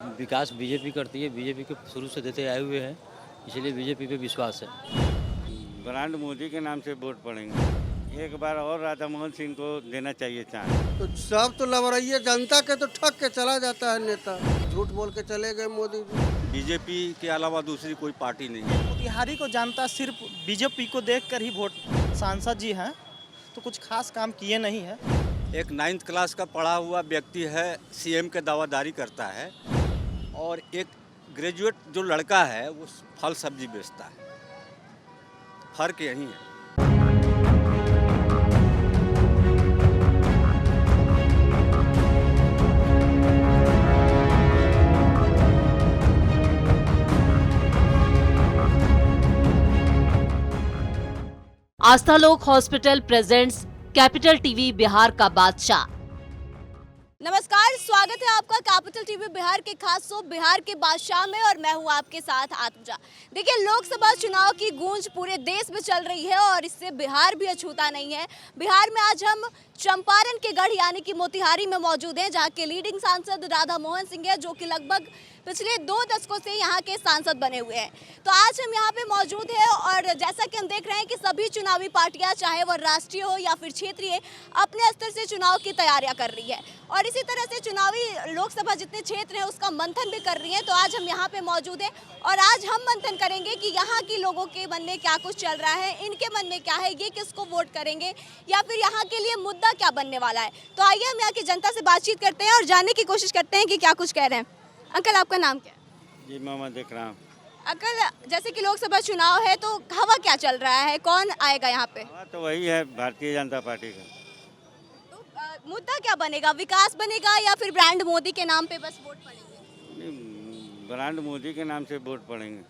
विकास BJP करती है, BJP के शुरू से देते आए हुए हैं, इसलिए बीजेपी पे विश्वास है। ब्रांड मोदी के नाम से वोट पड़ेंगे। एक बार और राधा मोहन सिंह को देना चाहिए चांस। तो सब तो लवरइये जनता के तो ठग के चला जाता है नेता। झूठ बोल के चले गए मोदी जी। बीजेपी के अलावा दूसरी कोई पार्टी नहीं है। मोतिहारी को जानता सिर्फ बीजेपी को देखकर ही वोट। सांसद जी हैं तो कुछ खास काम किए नहीं है। एक 9th क्लास का पढ़ा हुआ व्यक्ति है, सीएम के दावादारी करता है, और एक ग्रेजुएट जो लड़का है वो फल सब्जी बेचता है। फर्क यही है। आस्था लोक hospital presents capital TV Bihar का बादशाह। नमस्कार, स्वागत है आपका कैपिटल टीवी बिहार के खास शो बिहार के बादशाह में और मैं हूं आपके साथ आत्मजा। देखिए, लोकसभा चुनाव की गूंज पूरे देश में चल रही है और इससे बिहार भी अछूता नहीं है। बिहार में आज हम चंपारण के गढ़ यानी कि मोतिहारी में मौजूद हैं, जहां के लीडिंग सांसद राधा मोहन सिंह है, जो कि लगभग पिछले 2 दशकों से यहाँ के सांसद बने हुए हैं। तो आज हम यहाँ पे मौजूद हैं और जैसा कि हम देख रहे हैं कि सभी चुनावी पार्टियां, चाहे वो राष्ट्रीय हो या फिर क्षेत्रीय, अपने स्तर से चुनाव की तैयारियां कर रही है और इसी तरह से चुनावी लोकसभा जितने क्षेत्र हैं उसका मंथन भी कर रही है। तो आज हम यहाँ पे मौजूद हैं और आज हम मंथन करेंगे कि यहाँ के लोगों के मन में क्या कुछ चल रहा है, इनके मन में क्या है, ये किसको वोट करेंगे या फिर यहाँ के लिए मुद्दा क्या बनने वाला है। तो आइए हम यहाँ की जनता से बातचीत करते हैं और जानने की कोशिश करते हैं कि क्या कुछ कह रहे हैं। अंकल, आपका नाम क्या है? जी, मोहम्मद इकराम। अंकल, जैसे कि लोकसभा चुनाव है तो हवा क्या चल रहा है, कौन आएगा यहाँ पे? हाँ, तो वही है भारतीय जनता पार्टी का। तो मुद्दा क्या बनेगा, विकास बनेगा या फिर ब्रांड मोदी के नाम पे बस वोट पड़ेंगे? नहीं, ब्रांड मोदी के नाम से वोट पड़ेंगे।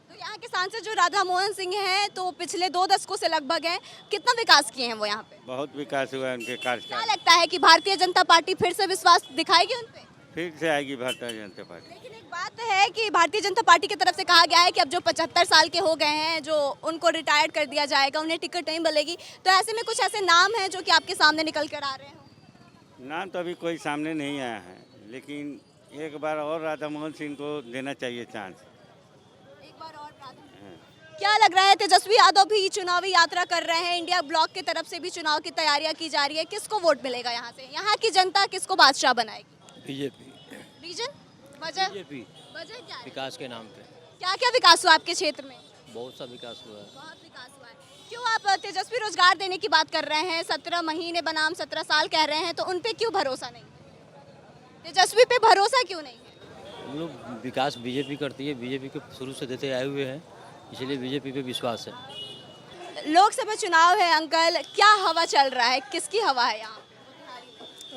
तो यहाँ के सांसद जो राधा मोहन सिंह हैं तो पिछले 2 दशकों से लगभग हैं, कितना विकास किए हैं वो यहाँ पे? बहुत विकास हुआ है उनके क्या कार्यकाल। लगता है कि भारतीय जनता पार्टी फिर से विश्वास दिखाएगी उन पे? फिर से आएगी भारतीय जनता पार्टी। लेकिन एक बात है कि भारतीय जनता पार्टी की तरफ से कहा गया है कि अब जो 75 साल के हो गए हैं, जो उनको रिटायर्ड कर दिया जाएगा, उन्हें टिकट नहीं मिलेगी। तो ऐसे में कुछ ऐसे नाम हैं जो कि आपके सामने निकल कर आ रहे हैं? नाम तो अभी कोई सामने नहीं आया है, लेकिन एक बार और राधा मोहन सिंह को देना चाहिए चांस। एक बार और क्या लग रहा है? तेजस्वी यादव भी चुनावी यात्रा कर रहे हैं, इंडिया ब्लॉक की तरफ से भी चुनाव की तैयारियां की जा रही है। किसको वोट मिलेगा यहाँ से? यहाँ की जनता किसको बादशाह बनाएगी? बीजेपी। रीजन? वजह? बीजेपी वजह क्या है? विकास के नाम पे क्या क्या विकास हुआ आपके क्षेत्र में? बहुत सा विकास हुआ है। बहुत विकास हुआ है। क्यों आप तेजस्वी रोजगार देने की बात कर रहे हैं? 17 महीने बनाम 17 साल कह रहे हैं, तो उन पे क्यों भरोसा नहीं है? तेजस्वी पे भरोसा क्यों नहीं है? हम लोग विकास बीजेपी करती है, बीजेपी के शुरू से देते आए हुए हैं, इसलिए बीजेपी पे विश्वास है। लोकसभा चुनाव है अंकल, क्या हवा चल रहा है, किसकी हवा है यहाँ?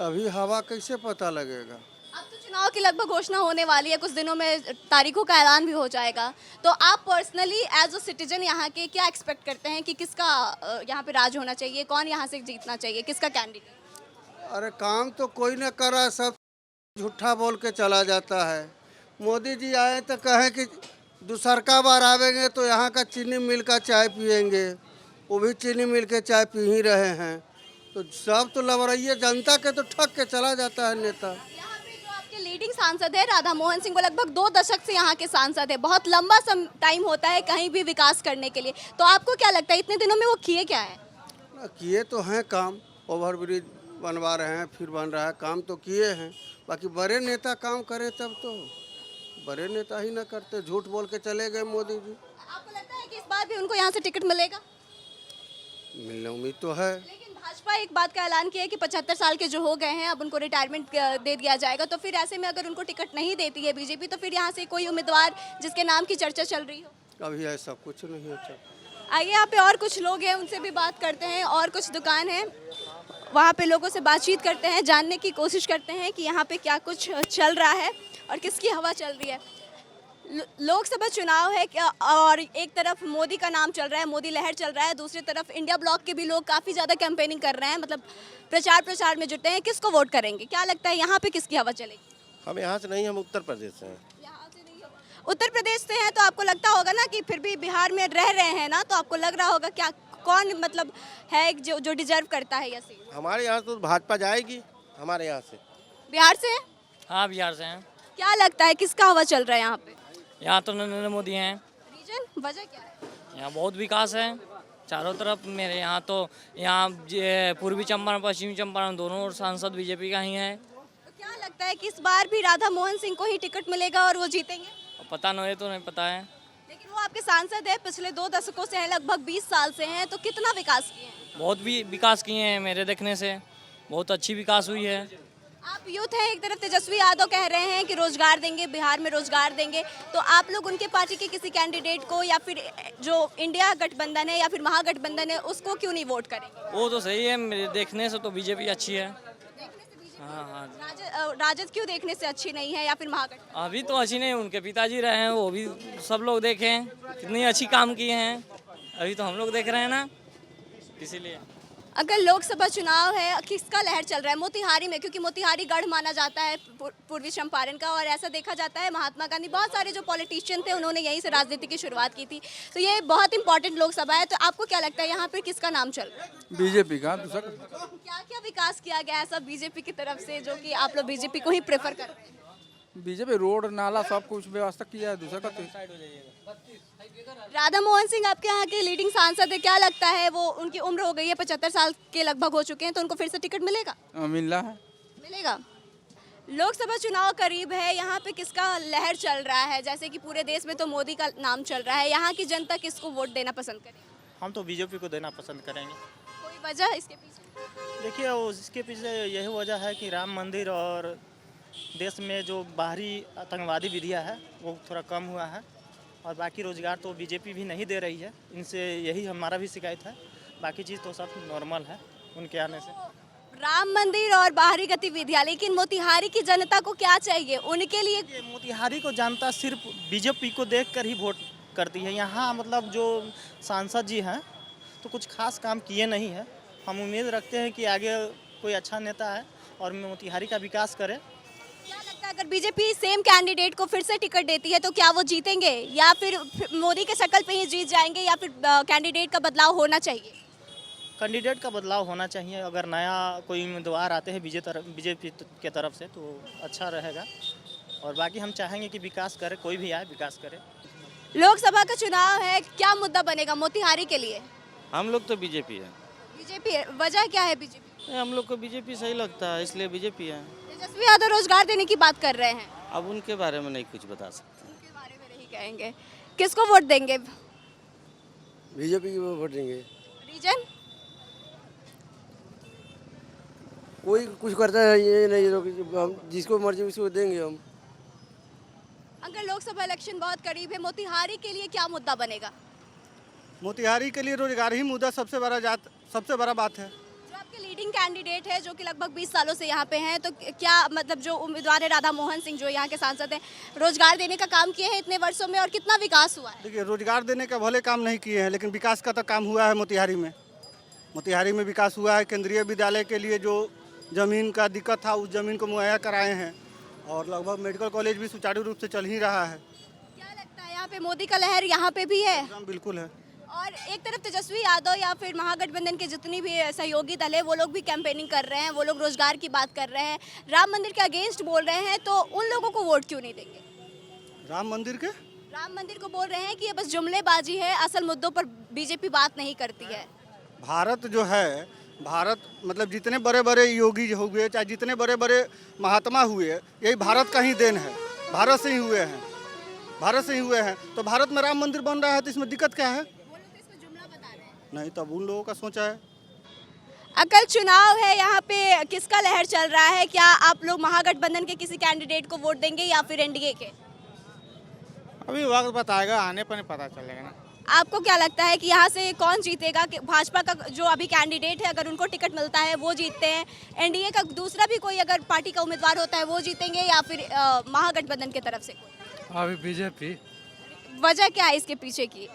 अभी हवा कैसे पता लगेगा? अब तो चुनाव की लगभग घोषणा होने वाली है, कुछ दिनों में तारीखों का ऐलान भी हो जाएगा। तो आप पर्सनली एज अ सिटीजन यहाँ के क्या एक्सपेक्ट करते हैं कि किसका यहाँ पे राज होना चाहिए, कौन यहाँ से जीतना चाहिए, किसका कैंडिडेट? अरे काम तो कोई न करा, सब झूठा बोल के चला जाता है। मोदी जी आए तो कहें कि दूसरका बार आवेंगे तो यहाँ का चीनी मिल का चाय पियेंगे, वो भी चीनी मिल के चाय पी ही रहे हैं। तो सब तो लवरइये जनता के तो ठग के चला जाता है नेता। यहाँ पे जो आपके लीडिंग सांसद है राधा मोहन सिंह, वो लगभग 2 दशक से यहाँ के सांसद है। बहुत लंबा टाइम होता है कहीं भी विकास करने के लिए। तो आपको क्या लगता है इतने दिनों में वो किए क्या है? किए तो हैं काम, ओवरब्रिज बनवा रहे हैं, फिर बन रहा है, काम तो किए हैं। बाकी बड़े नेता काम करे तब तो, बड़े नेता ही ना करते, झूठ बोल के चले गए मोदी जी। आपको लगता है कि इस बार भी उनको यहाँ से टिकट मिलेगा? मिलने उम्मीद तो है। लेकिन भाजपा एक बात का ऐलान किया है कि 75 साल के जो हो गए हैं अब उनको रिटायरमेंट दे दिया जाएगा। तो फिर ऐसे में अगर उनको टिकट नहीं देती है बीजेपी, तो फिर यहाँ से कोई उम्मीदवार जिसके नाम की चर्चा चल रही हो? अभी ऐसा कुछ नहीं है। आइए, यहाँ पे और कुछ लोग हैं, उनसे भी बात करते हैं। और कुछ दुकान है, वहाँ पे लोगों से बातचीत करते हैं, जानने की कोशिश करते हैं कि यहाँ पे क्या कुछ चल रहा है और किसकी हवा चल रही है। लोकसभा चुनाव है क्या, और एक तरफ मोदी का नाम चल रहा है, मोदी लहर चल रहा है, दूसरी तरफ इंडिया ब्लॉक के भी लोग काफ़ी ज़्यादा कैंपेनिंग कर रहे हैं, मतलब प्रचार में जुटे हैं। किसको वोट करेंगे? क्या लगता है यहाँ पे किसकी हवा चलेगी? हम यहाँ से नहीं, हम उत्तर प्रदेश से हैं। यहाँ से नहीं हो, उत्तर प्रदेश से हैं, तो आपको लगता होगा ना कि फिर भी बिहार में रह रहे हैं ना, तो आपको लग रहा होगा क्या कौन मतलब है जो डिजर्व करता है ये सीट? हमारे यहाँ तो भाजपा जाएगी, हमारे यहाँ से। बिहार से? हाँ, बिहार से हैं। क्या लगता है किसका हवा चल रहा है यहाँ पे? यहाँ तो नरेंद्र मोदी हैं। रीजन वजह क्या है? यहाँ बहुत विकास है चारों तरफ। मेरे यहाँ तो पूर्वी चंपारण पश्चिमी चंपारण दोनों ओर सांसद बीजेपी का ही है। तो क्या लगता है कि इस बार भी राधा मोहन सिंह को ही टिकट मिलेगा और वो जीतेंगे? पता नहीं, तो नहीं पता है। लेकिन वो आपके सांसद है, पिछले 2 दशकों से हैं, लगभग 20 साल से हैं, तो कितना विकास किए हैं? बहुत भी विकास किए हैं मेरे देखने से, बहुत अच्छी विकास हुई है। आप यूथ हैं, एक तरफ तेजस्वी यादव कह रहे हैं कि रोजगार देंगे, बिहार में रोजगार देंगे, तो आप लोग उनके पार्टी के किसी कैंडिडेट को या फिर जो इंडिया गठबंधन है या फिर महागठबंधन है उसको क्यों नहीं वोट करेंगे? वो तो सही है, मेरे देखने से तो बीजेपी अच्छी है। हाँ हाँ, राजद क्यों देखने से अच्छी नहीं है या फिर महागठबंधन? अभी तो अच्छी नहीं, उनके पिताजी रहे हैं, वो भी सब लोग देखे हैं कितनी अच्छी काम किए हैं। अभी तो हम लोग देख रहे हैं ना, इसीलिए। अगर लोकसभा चुनाव है, किसका लहर चल रहा है मोतिहारी में? क्योंकि मोतिहारी गढ़ माना जाता है पूर्वी चंपारण का, और ऐसा देखा जाता है महात्मा गांधी, बहुत सारे जो पॉलिटिशियन थे उन्होंने यहीं से राजनीति की शुरुआत की थी, तो ये बहुत इंपॉर्टेंट लोकसभा है। तो आपको क्या लगता है यहाँ पर किसका नाम चल रहा है? बीजेपी का। क्या क्या विकास किया गया है सब बीजेपी की तरफ से, जो कि आप लोग बीजेपी को ही प्रेफर कर रहे हैं? बीजेपी रोड नाला सब कुछ व्यवस्था किया है। दूसरा का राधा मोहन सिंह आपके यहाँ के लीडिंग सांसद है, क्या लगता है वो, उनकी उम्र हो गई है, 75 साल के लगभग हो चुके हैं, तो उनको फिर से टिकट मिलेगा? मिल रहा है, मिलेगा। लोकसभा चुनाव करीब है, यहाँ पे किसका लहर चल रहा है? जैसे कि पूरे देश में तो मोदी का नाम चल रहा है, यहाँ की जनता किसको वोट देना पसंद करेगी? हम तो बीजेपी को देना पसंद करेंगे। कोई वजह इसके पीछे? देखिए, इसके पीछे यही वजह है कि राम मंदिर और देश में जो बाहरी आतंकवादी विधियाँ है वो थोड़ा कम हुआ है, और बाकी रोजगार तो बीजेपी भी नहीं दे रही है, इनसे यही हमारा भी शिकायत है। बाकी चीज़ तो सब नॉर्मल है उनके आने से। राम मंदिर और बाहरी गतिविधियाँ, लेकिन मोतिहारी की जनता को क्या चाहिए उनके लिए? मोतिहारी को जनता सिर्फ बीजेपी को देखकर ही वोट करती है। यहाँ मतलब जो सांसद जी हैं तो कुछ खास काम किए नहीं है। हम उम्मीद रखते हैं कि आगे कोई अच्छा नेता है और मोतिहारी का विकास करे। क्या लगता है अगर बीजेपी सेम कैंडिडेट को फिर से टिकट देती है तो क्या वो जीतेंगे, या फिर मोदी के शक्ल पे ही जीत जाएंगे, या फिर कैंडिडेट का बदलाव होना चाहिए? कैंडिडेट का बदलाव होना चाहिए। अगर नया कोई उम्मीदवार आते हैं बीजेपी के तरफ से तो अच्छा रहेगा, और बाकी हम चाहेंगे कि विकास करे, कोई भी आए विकास करे। लोकसभा का चुनाव है, क्या मुद्दा बनेगा मोतिहारी के लिए? हम लोग तो बीजेपी है। बीजेपी, वजह क्या है बीजेपी? हम लोग को बीजेपी सही लगता है, इसलिए बीजेपी है। तेजस्वी यादव रोजगार देने की बात कर रहे हैं, अब उनके बारे में नहीं कुछ बता सकते। उनके बारे में नहीं कहेंगे। किसको वोट देंगे? बीजेपी को वोट देंगे। रीजन? कोई कुछ करता है ये नहीं, हम जिसको मर्जी उसको देंगे हम। अगर लोकसभा इलेक्शन बहुत करीब है, मोतिहारी के लिए क्या मुद्दा बनेगा? मोतिहारी के लिए रोजगार ही मुद्दा सबसे बड़ा बात है। जो आपके लीडिंग कैंडिडेट है, जो कि लगभग 20 सालों से यहाँ पे हैं, तो क्या मतलब जो उम्मीदवार है राधा मोहन सिंह, जो यहाँ के सांसद हैं, रोजगार देने का काम किए हैं इतने वर्षों में, और कितना विकास हुआ है? देखिए, रोजगार देने का भले काम नहीं किए हैं, लेकिन विकास का तो काम हुआ है मोतिहारी में। मोतिहारी में विकास हुआ है। केंद्रीय विद्यालय के लिए जो ज़मीन का दिक्कत था उस ज़मीन को मुहैया कराए हैं, और लगभग मेडिकल कॉलेज भी सुचारू रूप से चल ही रहा है। क्या लगता है यहाँ पे मोदी का लहर यहाँ पे भी है? बिल्कुल है। और एक तरफ तेजस्वी यादव या फिर महागठबंधन के जितनी भी सहयोगी दल है वो लोग भी कैंपेनिंग कर रहे हैं, वो लोग रोजगार की बात कर रहे हैं, राम मंदिर के अगेंस्ट बोल रहे हैं, तो उन लोगों को वोट क्यों नहीं देंगे? राम मंदिर को बोल रहे हैं कि ये बस जुमलेबाजी है, असल मुद्दों पर बीजेपी बात नहीं करती है। भारत जो है, भारत मतलब जितने बड़े बड़े योगी हुए, चाहे जितने बड़े बड़े महात्मा हुए, यही भारत का ही देन है। भारत से ही हुए हैं। तो भारत में राम मंदिर बन रहा है, तो इसमें दिक्कत क्या है? नहीं, तब उन लोगों का सोचा है। अकल चुनाव है, यहाँ पे किसका लहर चल रहा है? क्या आप लोग महागठबंधन के किसी कैंडिडेट को वोट देंगे या फिर एनडीए के? अभी वक्त बताएगा, आने पर पता चलेगा ना। आपको क्या लगता है कि यहाँ से कौन जीतेगा? कि भाजपा का जो अभी कैंडिडेट है, अगर उनको टिकट मिलता है वो जीतते हैं, एनडीए का दूसरा भी कोई अगर पार्टी का उम्मीदवार होता है वो जीतेंगे, या फिर महागठबंधन की तरफ से कोई? अभी बीजेपी। वजह क्या है इसके पीछे की?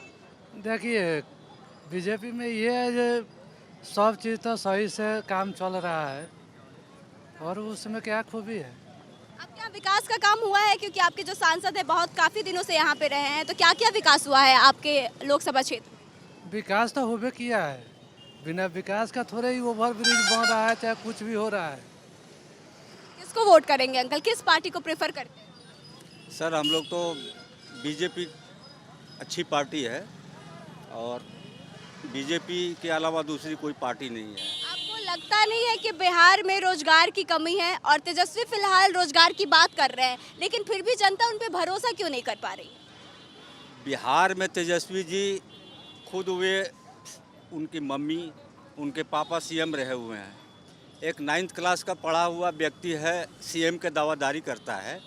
देखिए, बीजेपी में ये है जो सब चीज़ तो सही से काम चल रहा है, और उसमें क्या खूबी है? आपके यहाँ विकास का काम हुआ है? क्योंकि आपके जो सांसद है बहुत काफ़ी दिनों से यहाँ पे रहे हैं, तो क्या क्या विकास हुआ है आपके लोकसभा क्षेत्र में? विकास तो होबे किया है, बिना विकास का थोड़े ही ओवर ब्रिज बन रहा है, चाहे कुछ भी हो रहा है। किसको वोट करेंगे अंकल? किस पार्टी को प्रेफर करते हैं? सर हम लोग तो बीजेपी अच्छी पार्टी है और बीजेपी के अलावा दूसरी कोई पार्टी नहीं है। आपको लगता नहीं है कि बिहार में रोजगार की कमी है और तेजस्वी फिलहाल रोजगार की बात कर रहे हैं, लेकिन फिर भी जनता उन पे भरोसा क्यों नहीं कर पा रही? बिहार में तेजस्वी जी खुद वे उनकी मम्मी उनके पापा सीएम रहे हुए हैं। एक 9th क्लास का पढ़ा हुआ व्यक्ति है, सीएम के दावादारी करता है,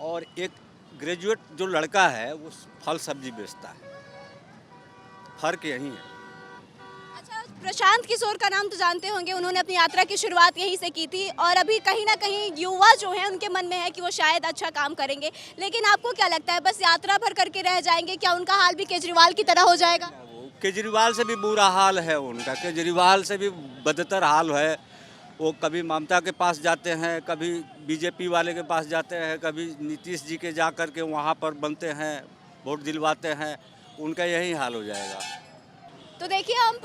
और एक ग्रेजुएट जो लड़का है वो फल सब्जी बेचता है। फर्क यही है। अच्छा, प्रशांत किशोर का नाम तो जानते होंगे, उन्होंने अपनी यात्रा की शुरुआत यहीं से की थी और अभी कहीं ना कहीं युवा जो हैं उनके मन में है कि वो शायद अच्छा काम करेंगे, लेकिन आपको क्या लगता है बस यात्रा भर करके रह जाएंगे? क्या उनका हाल भी केजरीवाल की तरह हो जाएगा? केजरीवाल से भी बुरा हाल है उनका, केजरीवाल से भी बदतर हाल है। वो कभी ममता के पास जाते हैं, कभी बीजेपी वाले के पास जाते हैं, कभी नीतीश जी के जा कर के वहाँ पर बनते हैं, वोट दिलवाते हैं। उनका यही हाल हो जाएगा। तो देखिए, हम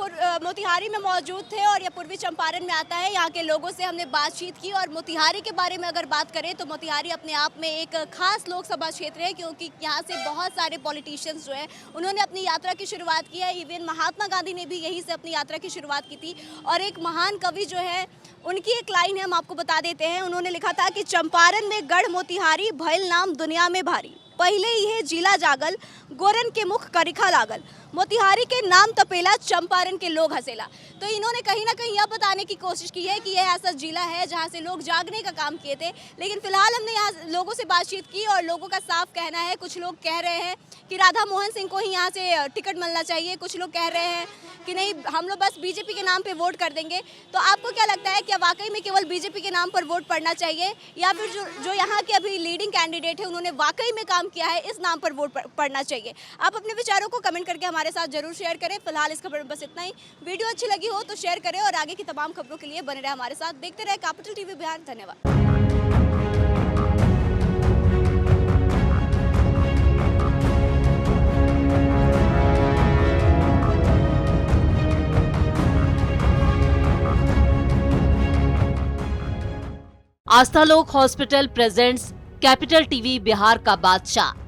मोतिहारी में मौजूद थे और यह पूर्वी चंपारण में आता है। यहाँ के लोगों से हमने बातचीत की और मोतिहारी के बारे में अगर बात करें तो मोतिहारी अपने आप में एक खास लोकसभा क्षेत्र है, क्योंकि यहाँ से बहुत सारे पॉलिटिशियंस जो हैं उन्होंने अपनी यात्रा की शुरुआत की है। इवन महात्मा गांधी ने भी यहीं से अपनी यात्रा की शुरुआत की थी और एक महान कवि जो है उनकी एक लाइन है, हम आपको बता देते हैं। उन्होंने लिखा था कि चंपारण में गढ़ मोतिहारी भइल नाम दुनिया में भारी, पहले यह जिला जागल गोरन के मुख करिखा लागल, मोतिहारी के नाम तपेला चंपारण के लोग हंसेला। तो इन्होंने कहीं ना कहीं यह बताने की कोशिश की है कि यह ऐसा जिला है जहां से लोग जागने का काम किए थे। लेकिन फिलहाल हमने यहाँ लोगों से बातचीत की और लोगों का साफ कहना है, कुछ लोग कह रहे हैं कि राधा मोहन सिंह को ही यहाँ से टिकट मिलना चाहिए, कुछ लोग कह रहे हैं कि नहीं हम लोग बस बीजेपी के नाम पे वोट कर देंगे। तो आपको क्या लगता है, क्या वाकई में केवल बीजेपी के नाम पर वोट पड़ना चाहिए या फिर जो यहाँ के अभी लीडिंग कैंडिडेट है उन्होंने वाकई में काम किया है, इस नाम पर वोट पड़ना चाहिए? आप अपने विचारों को कमेंट करके हमारे साथ जरूर शेयर करें। फिलहाल इस खबर में बस इतना ही। वीडियो अच्छी लगी हो तो शेयर करें और आगे की तमाम खबरों के लिए बने रहे हमारे साथ। देखते रहे कैपिटल टीवी बिहार। धन्यवाद। आस्था लोक hospital presents capital TV Bihar का बादशाह।